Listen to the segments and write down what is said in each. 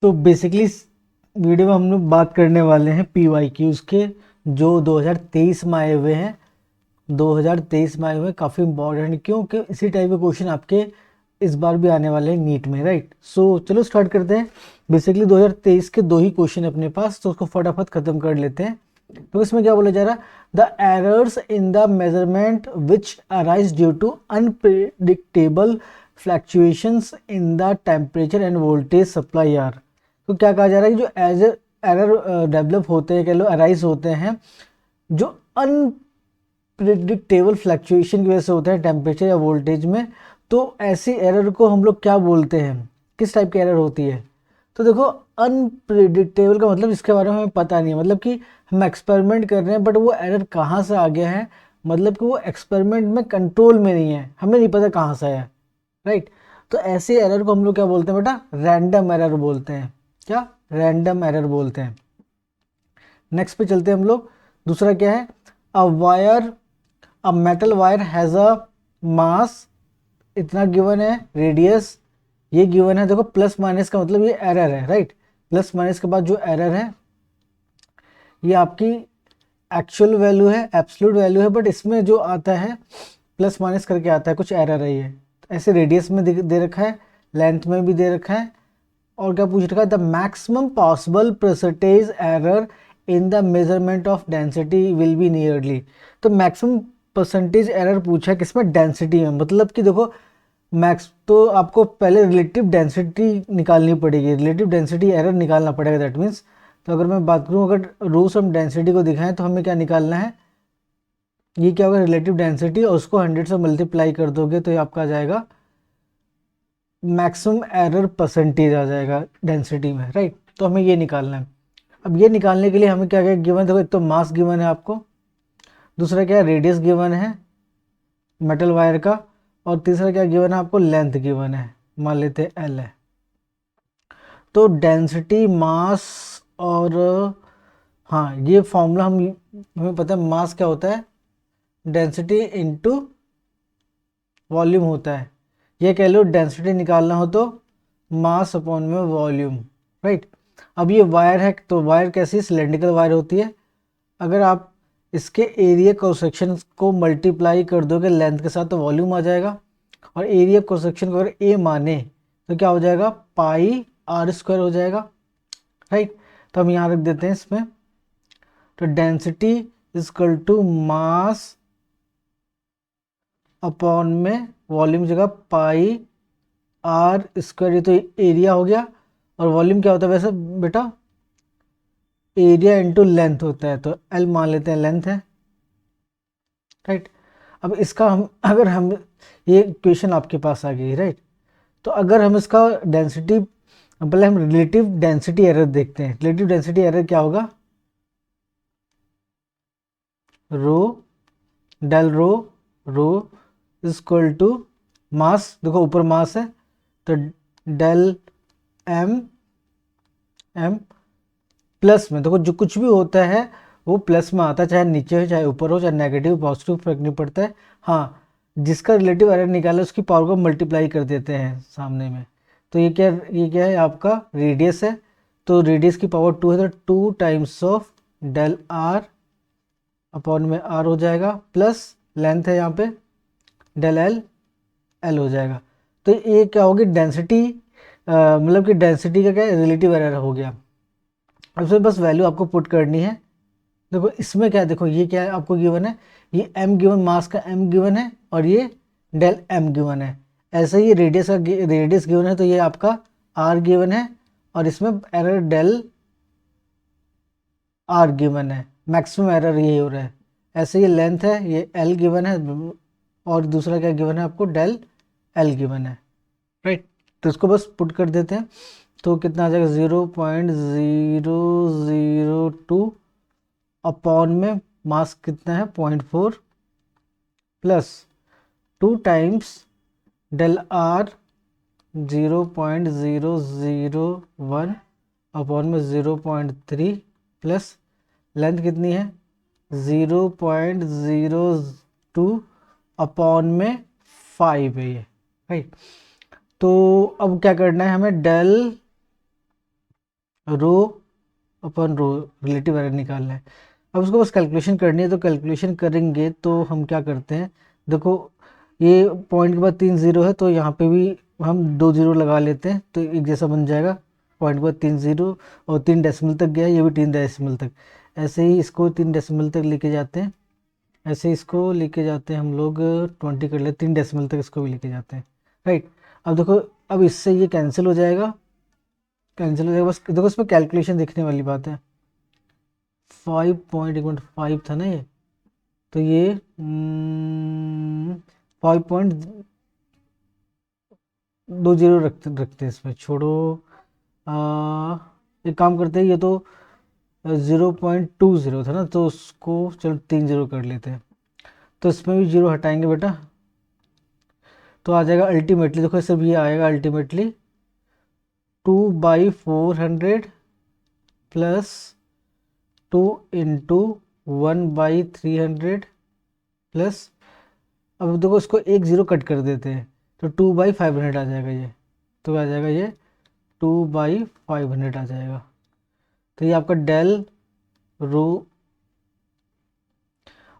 तो basically video में हम लोग बात करने वाले हैं PYQs के, जो 2023 में आए हुए हैं। 2023 में आए हुए काफ़ी इंपॉर्टेंट, क्योंकि इसी टाइप के क्वेश्चन आपके इस बार भी आने वाले हैं नीट में, राइट। सो चलो स्टार्ट करते हैं। बेसिकली 2023 के दो ही क्वेश्चन अपने पास, तो उसको फटाफट खत्म कर लेते हैं। तो इसमें क्या बोला जा रहा है, the errors in the measurement which arise due to unpredictable fluctuations in the temperature and voltage supply are. तो क्या कहा जा रहा है कि जो एज एरर डेवलप होते हैं, कह लो अराइज होते हैं, जो अनप्रिडिक्टेबल फ्लैक्चुएशन की वजह से होते हैं टेम्परेचर या वोल्टेज में, तो ऐसी एरर को हम लोग क्या बोलते हैं, किस टाइप की एरर होती है। तो देखो, अनप्रिडिक्टेबल का मतलब इसके बारे में हमें पता नहीं है, मतलब कि हम एक्सपेरिमेंट कर रहे हैं बट वो एरर कहाँ से आ गया है, मतलब कि वो एक्सपेरिमेंट में कंट्रोल में नहीं है, हमें नहीं पता कहाँ से आया, राइट। तो ऐसे एरर को हम लोग क्या बोलते हैं बेटा, रैंडम एरर बोलते हैं। क्या, रैंडम एरर बोलते हैं। नेक्स्ट पे चलते हैं हम लोग। दूसरा क्या है, a wire, a metal wire has a mass, इतना गिवन है, रेडियस ये गिवन है। देखो प्लस माइनस का मतलब ये एरर है, राइट। प्लस माइनस के बाद जो एरर है ये आपकी एक्चुअल वैल्यू है, एब्सोल्यूट वैल्यू है, बट इसमें जो आता है प्लस माइनस करके आता है, कुछ एरर है ये। ऐसे रेडियस में दे रखा है, लेंथ में भी दे रखा है, और क्या पूछ रखा है, the maximum possible percentage error in the measurement of density will be nearly. तो मैक्सिमम परसेंटेज एरर पूछा है किसमें, डेंसिटी में। मतलब कि देखो मैक्स तो आपको पहले रिलेटिव डेंसिटी निकालनी पड़ेगी, रिलेटिव डेंसिटी एरर निकालना पड़ेगा, दैट मीन्स। तो अगर मैं बात करूँ, अगर रूट्स ऑफ डेंसिटी को दिखाएं तो हमें क्या निकालना है, ये क्या होगा, रिलेटिव डेंसिटी, और उसको 100 से मल्टीप्लाई कर दोगे तो ये आपका आ जाएगा मैक्सिमम एरर परसेंटेज आ जाएगा डेंसिटी में, राइट। तो हमें ये निकालना है। अब ये निकालने के लिए हमें क्या क्या गिवन, देखो एक तो मास गिवन है आपको, दूसरा क्या है, रेडियस गिवन है मेटल वायर का, और तीसरा क्या गिवन है आपको, लेंथ गिवन है, मान लेते एल है। तो डेंसिटी, मास और हाँ, ये फॉर्मूला हमें पता है, मास क्या होता है, डेंसिटी इनटू वॉल्यूम होता है। ये कह लो डेंसिटी निकालना हो तो मास अपॉन में वॉल्यूम, राइट। अब ये वायर है, तो वायर कैसी, सिलेंड्रिकल वायर होती है। अगर आप इसके एरिया क्रॉस सेक्शन को मल्टीप्लाई कर दोगे लेंथ के साथ तो वॉल्यूम आ जाएगा, और एरिया क्रॉस सेक्शन को अगर ए माने तो क्या हो जाएगा, पाई आर स्क्वायर हो जाएगा, राइट। तो हम यहाँ रख देते हैं इसमें, तो density is equal to mass upon में वॉल्यूम जगह पाई आर स्क्वायर, ये तो एरिया हो गया। और वॉल्यूम क्या होता है वैसे बेटा, एरिया इंटू लेंथ होता है, तो एल मान लेते हैं लेंथ है, राइट। अब इसका हम अगर हम ये क्वेश्चन आपके पास आ गई, राइट। तो अगर हम इसका डेंसिटी, पहले हम रिलेटिव डेंसिटी एरर देखते हैं। रिलेटिव डेंसिटी एरर क्या होगा, rho del rho equal to mass, देखो ऊपर मास है तो डेल एम एम प्लस में, देखो जो कुछ भी होता है वो प्लस में आता है, चाहे नीचे हो चाहे ऊपर हो, चाहे नेगेटिव पॉजिटिव फर्क नहीं पड़ता है। हाँ, जिसका रिलेटिव एरर निकाला उसकी पावर को मल्टीप्लाई कर देते हैं सामने में। तो ये क्या है आपका रेडियस है, तो रेडियस की पावर 2 है, तो 2 times of del r upon में आर हो जाएगा, प्लस लेंथ है यहाँ पे डेल एल एल हो जाएगा। तो ये क्या होगी, डेंसिटी, मतलब कि डेंसिटी का क्या रिलेटिव एरर हो गया। अब इसमें बस वैल्यू आपको पुट करनी है। देखो इसमें क्या है, देखो ये क्या है आपको गिवन है, ये एम गिवन, मास का एम गिवन है, और ये डेल एम गिवन है। ऐसे ही रेडियस का रेडियस गिवन है, तो ये आपका आर गिवन है, और इसमें एरर डेल आर गिवन है, मैक्सिमम एरर ये हो रहा है। ऐसे ये लेंथ है, ये एल गिवन है, और दूसरा क्या गिवन है आपको, डेल एल गिवन है, राइट। तो इसको बस पुट कर देते हैं, तो कितना आ जाएगा, 0.002 अपॉन में मास कितना है, 0.4 plus 2 times del r 0.001 upon में 0.3 प्लस लेंथ कितनी है 0.02 अपॉन में 5 है ये, राइट। तो अब क्या करना है हमें, डेल रो अपन रो रिलेटिव एरर निकालना है। अब उसको बस कैलकुलेशन करनी है, तो कैलकुलेशन करेंगे तो हम क्या करते हैं, देखो ये पॉइंट के बाद 3 जीरो है, तो यहाँ पे भी हम 2 जीरो लगा लेते हैं, तो एक जैसा बन जाएगा। पॉइंट के बाद 3 जीरो और 3 डेसिमल तक गया, ये भी 3 डेसिमल तक। ऐसे ही इसको 3 डेसिमल तक लेके जाते हैं, ऐसे इसको लेके जाते हैं हम लोग 20 कर ले, 3 डेसिमल तक इसको भी लेके जाते हैं, राइट। अब देखो, अब इससे ये कैंसिल हो जाएगा, कैंसिल हो जाएगा, बस देखो इसमें कैलकुलेशन देखने वाली बात है। 5.5 था ना ये, तो ये 5.20 रखते रखते हैं इसमें, छोड़ो। एक काम करते हैं, ये तो 0.20 था ना, तो उसको चलो 3 जीरो कर लेते हैं, तो इसमें भी जीरो हटाएंगे बेटा, तो आ जाएगा अल्टीमेटली, देखो सब ये आएगा अल्टीमेटली 2/400 प्लस 2 इंटू 1/300 प्लस, अब देखो इसको एक ज़ीरो कट कर देते हैं, तो 2/500 आ जाएगा ये, तो आ जाएगा ये 2/500 आ जाएगा। तो ये आपका डेल रो,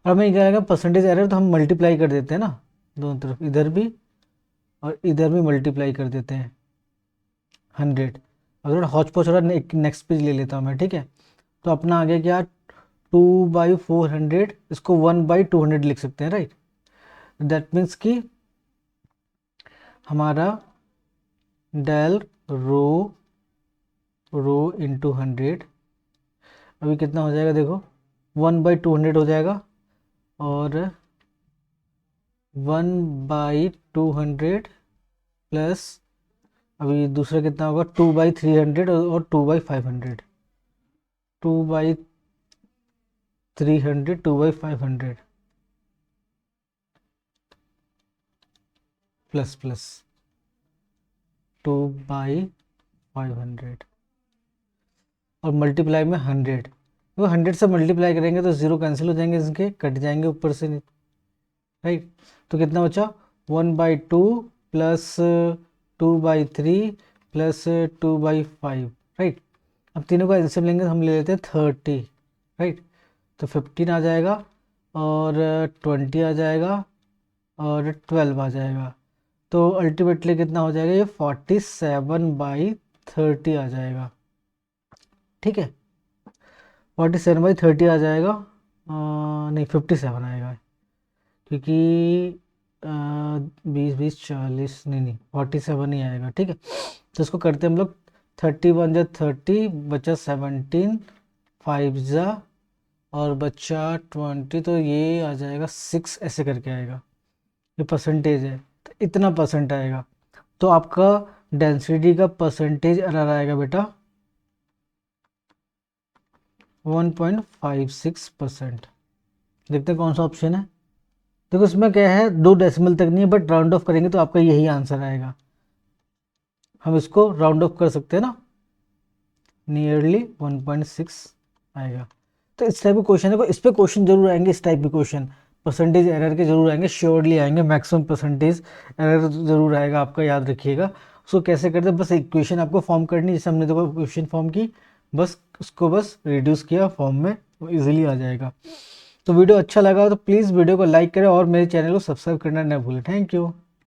और हमें क्या आएगा परसेंटेज एरर, तो हम मल्टीप्लाई कर देते हैं ना दोनों तरफ, इधर भी और इधर भी मल्टीप्लाई कर देते हैं 100। अब थोड़ा हौच पौच हो रहा है, नेक्स्ट पेज ले लेता हूँ मैं, ठीक है। तो अपना आ गया क्या, 2/400, इसको 1/200 लिख सकते हैं, राइट। दैट मीन्स कि हमारा डेल रो इंटू 100 अभी कितना हो जाएगा, देखो 1/200 हो जाएगा, और 1/200 प्लस अभी दूसरा कितना होगा 2/300 और 2/500, 2/300 2/500 प्लस प्लस 2/500 और मल्टीप्लाई में 100, वो 100 से मल्टीप्लाई करेंगे तो ज़ीरो कैंसिल हो जाएंगे, इसके कट जाएंगे ऊपर से, राइट। तो कितना बचा 1/2 प्लस 2/3 प्लस 2/5, राइट। अब तीनों का एलसीएम लेंगे तो हम ले लेते हैं 30, राइट। तो 15 आ जाएगा और 20 आ जाएगा और 12 आ जाएगा, तो अल्टीमेटली कितना हो जाएगा, ये 47/30 आ जाएगा, ठीक है। 47/30 आ जाएगा, नहीं 57 आएगा, क्योंकि 20 20 40, नहीं 47 ही आएगा, ठीक है। तो इसको करते हैं हम लोग, 31 जा 30 बचा 17, 5 जा और बचा 20, तो ये आ जाएगा 6, ऐसे करके आएगा, ये परसेंटेज है, तो इतना परसेंट आएगा। तो आपका डेंसिटी का परसेंटेज एरर आएगा बेटा 1.56%। देखते हैं कौन सा ऑप्शन है। देखो इसमें क्या है, 2 डेसिमल तक नहीं है, बट राउंड ऑफ करेंगे तो आपका यही आंसर आएगा, हम इसको राउंड ऑफ कर सकते हैं ना, नियरली 1.6 आएगा। तो इस टाइप के क्वेश्चन है, इस पे क्वेश्चन जरूर आएंगे, इस टाइप के क्वेश्चन परसेंटेज एरर के जरूर आएंगे, श्योरली आएंगे, मैक्सिमम परसेंटेज एरर जरूर आएगा आपका, याद रखिएगा। उसको कैसे करते हैं, बस इक्वेशन आपको फॉर्म करनी है, जैसे हमने देखो इक्वेशन फॉर्म की, बस उसको बस रिड्यूस किया फॉर्म में, वो इजीली आ जाएगा। तो वीडियो अच्छा लगा तो प्लीज़ वीडियो को लाइक करें और मेरे चैनल को सब्सक्राइब करना ना भूलें। Thank you.